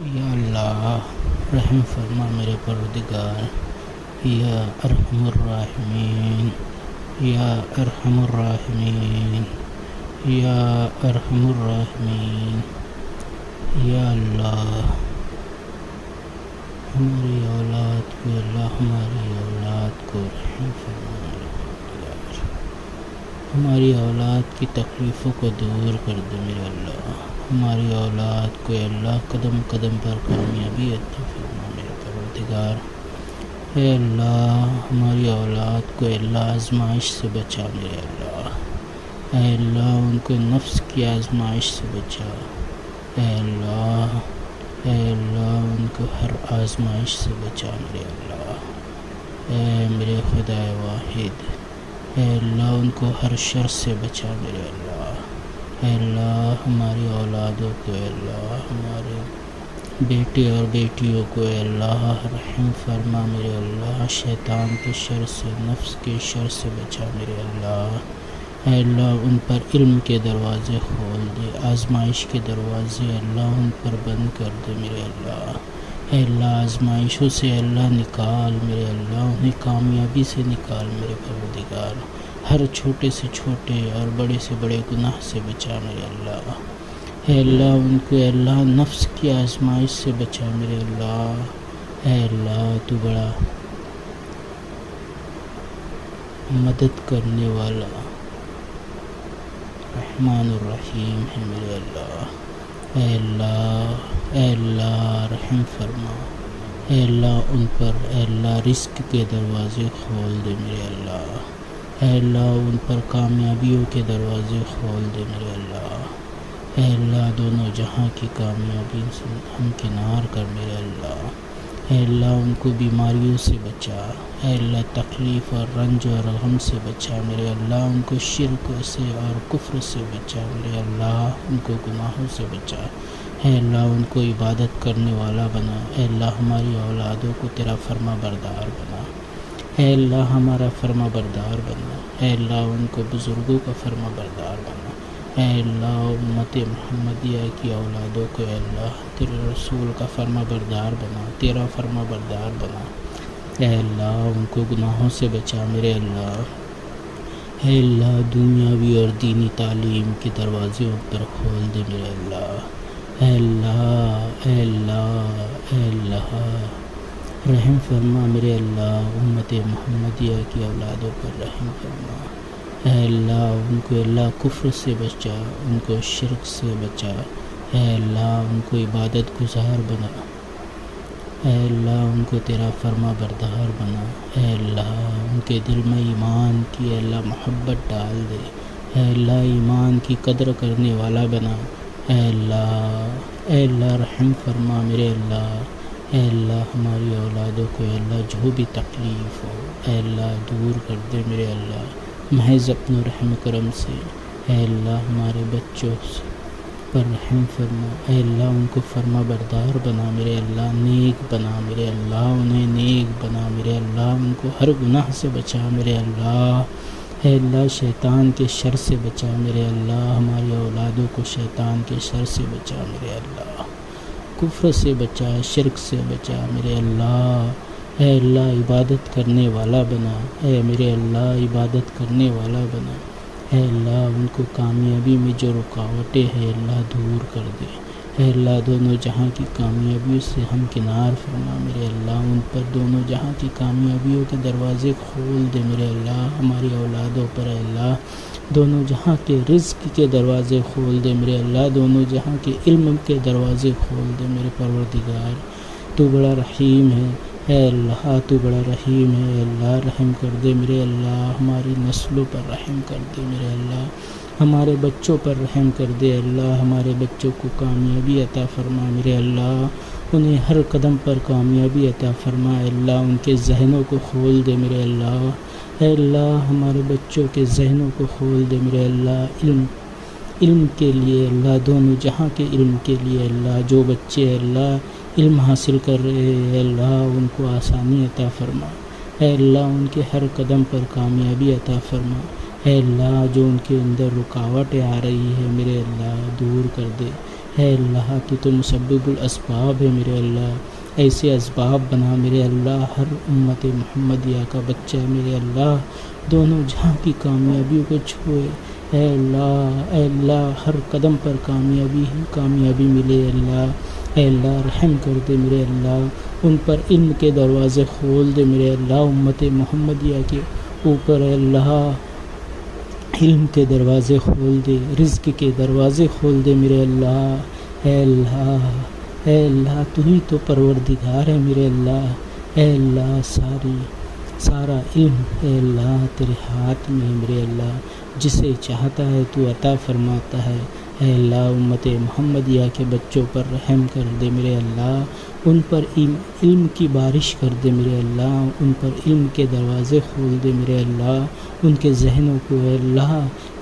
یا اللہ رحم فرما میرے پروردگار، یا ارحم الراحمین، یا ارحم الراحمین، یا ارحم الراحمین۔ یا اللہ ہماری اولاد کو، اللہ ہماری اولاد کو رحم فرما، ہماری اولاد کی تکلیفوں کو دور کر دے میرے اللہ، ہماری اولاد کو اللہ قدم قدم پر کامیابی عطا فرما میرے پروردگار۔ اے اللہ ہماری اولاد کو اللہ آزمائش سے بچا میرے اللہ، اے اللہ ان کو نفس کی آزمائش سے بچا، اے اللہ ان کو ہر آزمائش سے بچا میرے اللہ، اے میرے خدا واحد، اے اللہ ان کو ہر شر سے بچا میرے اللہ، اے اللہ ہماری اولادوں کو، اے اللہ ہمارے بیٹے اور بیٹیوں کو اے اللہ رحم فرما میرے اللہ، شیطان کے شر سے، نفس کے شر سے بچا میرے اللہ، اے اللہ ان پر علم کے دروازے کھول دے، آزمائش کے دروازے اللہ ان پر بند کر دے میرے اللہ، اے اللہ آزمائشوں سے اللہ نکال میرے اللہ، انہیں کامیابی سے نکال میرے پروردگار، ہر چھوٹے سے چھوٹے اور بڑے سے بڑے گناہ سے بچا میرے اللہ، اے اللہ ان کو اے اللہ نفس کی آزمائش سے بچا میرے اللہ، اے اللہ تو بڑا مدد کرنے والا رحمان الرحیم ہے میرے اللہ، اے اللہ رحم فرما، اے اللہ ان پر اے اللہ رزق کے دروازے کھول دے میرے اللہ، اے اللہ ان پر کامیابیوں کے دروازے کھول دے میرے اللہ، اے اللہ دونوں جہاں کی کامیابی سے ہمکنار کر میرے اللہ، اے اللہ ان کو بیماریوں سے بچا، اے اللہ تکلیف اور رنج اور غم سے بچا میرے اللہ، ان کو شرک سے اور کفر سے بچا میرے اللہ، ان کو گناہوں سے بچا، اے اللہ ان کو عبادت کرنے والا بنا، اے اللہ ہماری اولادوں کو تیرا فرما بردار بنا، اے اللہ ہمارا فرما بردار بنا، اے اللہ ان کو بزرگوں کا فرما بردار بنا، اے اللہ امت محمدیہ کی اولادوں کو اے اللہ تیرے رسول کا فرما بردار بنا، تیرا فرما بردار بنا، اے اللہ ان کو گناہوں سے بچا میرے اللہ، اے اللہ دنیاوی اور دینی تعلیم کے دروازے ان پر کھول دے میرے اللہ، اے اللہ اے اللہ اے اللہ رحم فرما میرے اللہ، امت محمدیہ کی اولادوں پر رحم فرما، اے اللہ ان کو اللہ کفر سے بچا، ان کو شرک سے بچا، اے اللہ ان کو عبادت گزار بنا، اے اللہ ان کو تیرا فرما بردار بنا، اے اللہ ان کے دل میں ایمان کی اے اللہ محبت ڈال دے، اے اللہ ایمان کی قدر کرنے والا بنا، اے اللہ رحم فرما میرے اللہ، اے اللہ ہماری اولادوں کو اے اللہ جو بھی تکلیف ہو اے اللہ دور کر دے میرے اللہ، محض اپنے رحم کرم سے، اے اللہ ہمارے بچوں پر رحم فرما، اے اللہ ان کو فرما بردار بنا میرے اللہ، نیک بنا میرے اللہ، انہیں نیک بنا میرے اللہ، ان کو ہر گناہ سے بچا میرے اللہ، اے اللہ شیطان کے شر سے بچا میرے اللہ، ہماری اولادوں کو شیطان کے شر سے بچا میرے اللہ، کفر سے بچا، شرک سے بچا میرے اللہ، اے اللہ عبادت کرنے والا بنا، اے میرے اللہ عبادت کرنے والا بنا، اے اللہ ان کو کامیابی میں جو رکاوٹیں ہیں اللہ دور کر دے، اے اللہ دونوں جہاں کی کامیابیوں سے ہمکنار فرما میرے اللہ، ان پر دونوں جہاں کی کامیابیوں کے دروازے کھول دے میرے اللہ، ہماری اولادوں پر اے اللہ دونوں جہاں کے رزق کے دروازے کھول دے میرے اللہ، دونوں جہاں کے علم کے دروازے کھول دے میرے پروردگار، تو بڑا رحیم ہے، اے اللہ تو بڑا رحیم ہے، اے اللہ رحم کر دے میرے اللہ، ہماری نسلوں پر رحم کر دے میرے اللہ، ہمارے بچوں پر رحم کر دے اللہ، ہمارے بچوں کو کامیابی عطا فرما میرے اللہ، انہیں ہر قدم پر کامیابی عطا فرما اے اللہ، ان کے ذہنوں کو کھول دے میرے اللہ، اے اللہ ہمارے بچوں کے ذہنوں کو کھول دے میرے اللہ، علم کے لیے اللہ، دونوں جہاں کے علم کے لیے اللہ، جو بچے اللہ علم حاصل کر رہے ہیں اللہ ان کو آسانی عطا فرما، اے اللہ ان کے ہر قدم پر کامیابی عطا فرما، اے اللہ جو ان کے اندر رکاوٹیں آ رہی ہے میرے اللہ دور کر دے، اے اللہ تو مسبب الاسباب ہے میرے اللہ، ایسے اسباب بنا میرے اللہ ہر امت محمدیہ کا بچہ میرے اللہ دونوں جہاں کی کامیابیوں کو چھوئے، اے اللہ ہر قدم پر کامیابی ہی کامیابی ملے اللہ، اے اللہ رحم کر دے میرے اللہ، ان پر علم کے دروازے کھول دے میرے اللہ، امت محمدیہ کے اوپر اے اللہ علم کے دروازے کھول دے، رزق کے دروازے کھول دے میرے اللہ، اے اللہ تو ہی تو پروردگار ہے میرے اللہ، اے اللہ سارا علم اے اللہ تیرے ہاتھ میں ہے میرے اللہ، جسے چاہتا ہے تو عطا فرماتا ہے، اے اللہ امت محمدیہ کے بچوں پر رحم کر دے میرے اللہ، ان پر علم کی بارش کر دے میرے اللہ، ان پر علم کے دروازے کھول دے میرے اللہ، ان کے ذہنوں کو اے اللہ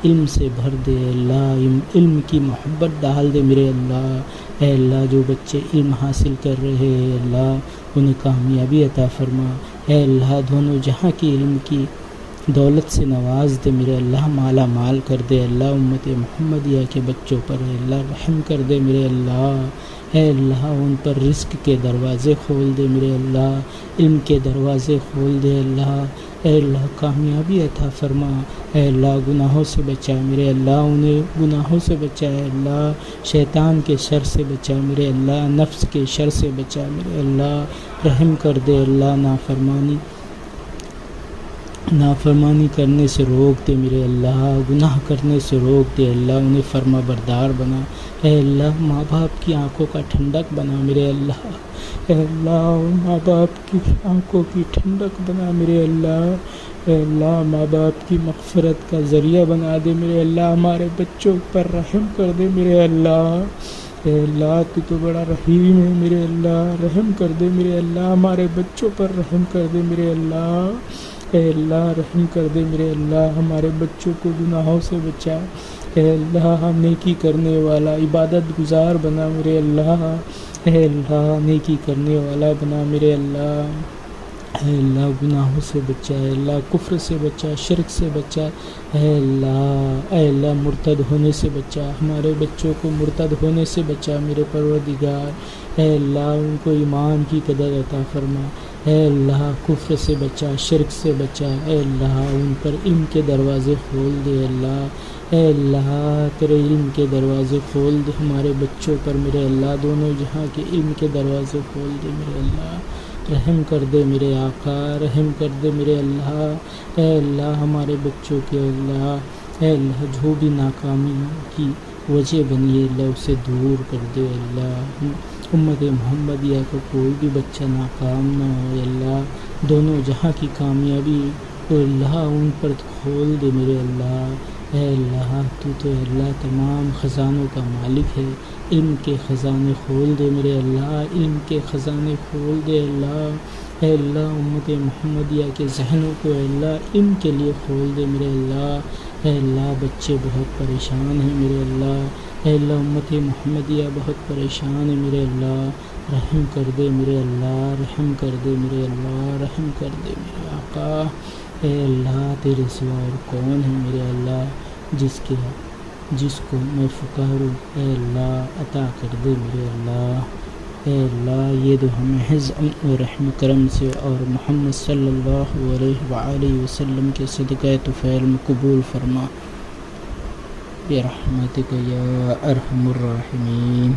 علم سے بھر دے، اے اللہ علم کی محبت ڈال دے میرے اللہ، اے اللہ جو بچے علم حاصل کر رہے ہیں اے اللہ انہیں کامیابی عطا فرما، اے اللہ دونوں جہاں کی علم کی دولت سے نواز دے میرے اللہ، مالا مال کر دے اللہ، امت محمدیہ کے بچوں پر اے اللہ رحم کر دے میرے اللہ، اے اللہ ان پر رزق کے دروازے کھول دے میرے اللہ، علم کے دروازے کھول دے اللہ، اے اللہ کامیابی عطا فرما، اے اللہ گناہوں سے بچا میرے اللہ، انہیں گناہوں سے بچا اے اللہ، شیطان کے شر سے بچا میرے اللہ، نفس کے شر سے بچا میرے اللہ، رحم کر دے اللہ، نافرمانی کرنے سے روک دے میرے اللہ، گناہ کرنے سے روک دے اللہ، انہیں فرما بردار بنا، اے اللہ ماں باپ کی آنکھوں کا ٹھنڈک بنا میرے اللہ، اے اللہ ماں باپ کی آنکھوں کی ٹھنڈک بنا میرے اللہ، اے اللہ ماں باپ کی مغفرت کا ذریعہ بنا دے میرے اللہ، ہمارے بچوں پر رحم کر دے میرے اللہ، اے اللہ تو بڑا رحیم ہے میرے اللہ، رحم کر دے میرے اللہ، ہمارے بچوں پر رحم کر دے میرے اللہ، اے اللہ رحم کر دے میرے اللہ، ہمارے بچوں کو گناہوں سے بچا، اے اللہ نیکی کرنے والا عبادت گزار بنا میرے اللہ، اے اللہ نیکی کرنے والا بنا میرے اللہ، اے اللہ گناہوں سے بچا، اے اللہ کفر سے بچا، شرک سے بچا، اے اللہ مرتد ہونے سے بچا، ہمارے بچوں کو مرتد ہونے سے بچا میرے پروردگار، اے اللہ ان کو ایمان کی قدر عطا فرما، اے اللہ کفر سے بچا، شرک سے بچا، اے اللہ ان پر علم کے دروازے کھول دے اللہ، اے اللہ تیرے علم کے دروازے کھول دے ہمارے بچوں پر میرے اللہ، دونوں جہاں کے علم کے دروازے کھول دے میرے اللہ، رحم کر دے میرے آقا، رحم کر دے میرے اللہ، اے اللہ ہمارے بچوں کے اللہ، اے اللہ جو بھی ناکامی کی وجہ بنی ہے اللہ اسے دور کر دے اللہ، امت محمدیہ کو کوئی بھی بچہ ناکام نہ ہو اللہ، دونوں جہاں کی کامیابی اللہ ان پر کھول دے میرے اللہ، اے اللہ تو اللہ تمام خزانوں کا مالک ہے، علم کے خزانے کھول دے میرے اللہ، علم کے خزانے کھول دے اللہ، اے اللہ امت محمدیہ کے ذہنوں کو اے اللہ علم کے لیے کھول دے میرے اللہ، اے اللہ بچے بہت پریشان ہیں میرے اللہ، اے اللہ امت محمدیہ بہت پریشان ہے میرے اللہ، رحم کر دے میرے اللہ، رحم کر دے میرے اللہ، رحم کر دے میرے آقا، اے اللہ تیرے سوا اور کون ہے میرے اللہ جس کو میں پکاروں، اے اللہ عطا کر دے میرے اللہ، اے اللہ یہ دو ہمیں حفظ و رحم کرم سے اور محمد صلی اللہ علیہ وآلہ وسلم کے صدقہ طفیل میں قبول فرما برحمتک یا ارحم الراحمین۔